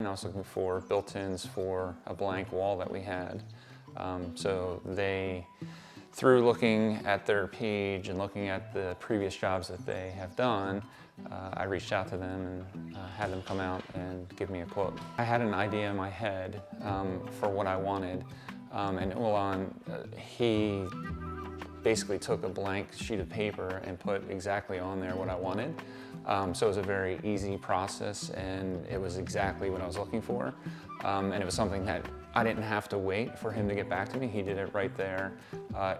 I was looking for built-ins for a blank wall that we had. So they, through looking at their page and looking at the previous jobs that they have done, I reached out to them and had them come out and give me a quote. I had an idea in my head for what I wanted, and Ulan, he basically took a blank sheet of paper and put exactly on there what I wanted. So it was a very easy process, and it was exactly what I was looking for. And it was something that I didn't have to wait for him to get back to me. He did it right there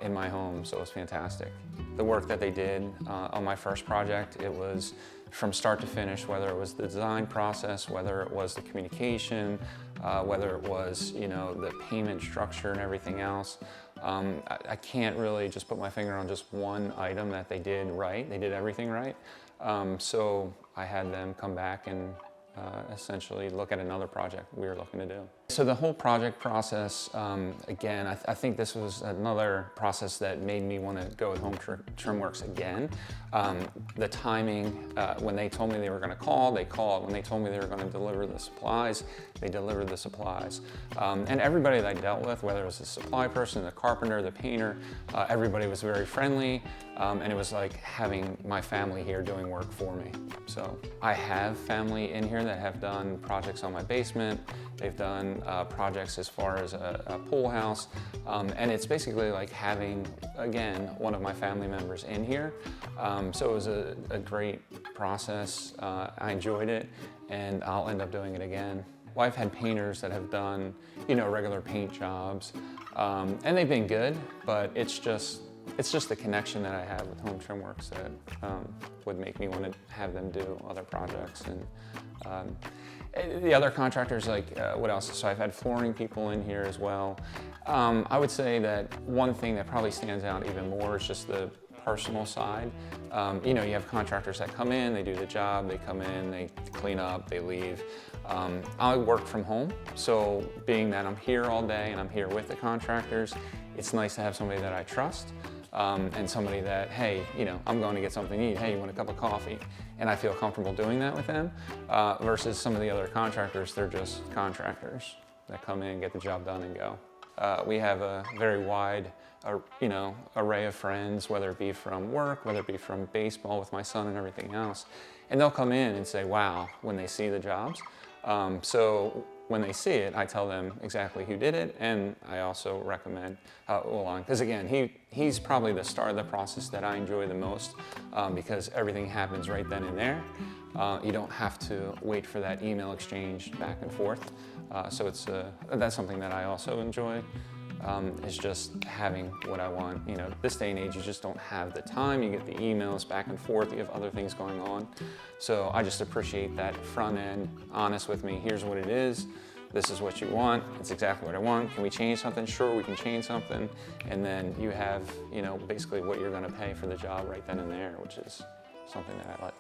in my home, so it was fantastic. The work that they did on my first project, it was from start to finish, whether it was the design process, whether it was the communication, whether it was, you know, the payment structure and everything else. I can't really just put my finger on just one item that they did right. They did everything right. So I had them come back and essentially look at another project we were looking to do. So the whole project process, again, I think this was another process that made me want to go with Home Trimworks again. The timing, when they told me they were going to call, they called. When they told me they were going to deliver the supplies, they delivered the supplies. And everybody that I dealt with, whether it was the supply person, the carpenter, the painter, everybody was very friendly. And it was like having my family here doing work for me. So I have family in here that have done projects on my basement. They've done projects as far as a pool house. And it's basically like having, again, one of my family members in here. So it was a great process. I enjoyed it, and I'll end up doing it again. Well, I've had painters that have done, you know, regular paint jobs, and they've been good, but it's just the connection that I have with Home Trimworks that would make me want to have them do other projects. And the other contractors, like what else? So I've had flooring people in here as well. I would say that one thing that probably stands out even more is just the personal side. You know, you have contractors that come in, they do the job, they come in, they clean up, they leave. I work from home, so being that I'm here all day and I'm here with the contractors, it's nice to have somebody that I trust. And somebody that, hey, you know, I'm going to get something to eat. Hey, you want a cup of coffee? And I feel comfortable doing that with them versus some of the other contractors, they're just contractors that come in, get the job done and go. We have a very wide, you know, array of friends, whether it be from work, whether it be from baseball with my son and everything else. And they'll come in and say, wow, when they see the jobs. So when they see it, I tell them exactly who did it, and I also recommend Ulan, because again, he's probably the start of the process that I enjoy the most because everything happens right then and there. You don't have to wait for that email exchange back and forth. So that's something that I also enjoy. Is just having what I want. You know, this day and age, you just don't have the time. You get the emails back and forth. You have other things going on. So I just appreciate that front end, honest with me. Here's what it is. This is what you want. It's exactly what I want. Can we change something? Sure, we can change something. And then you have, you know, basically what you're going to pay for the job right then and there, which is something that I like.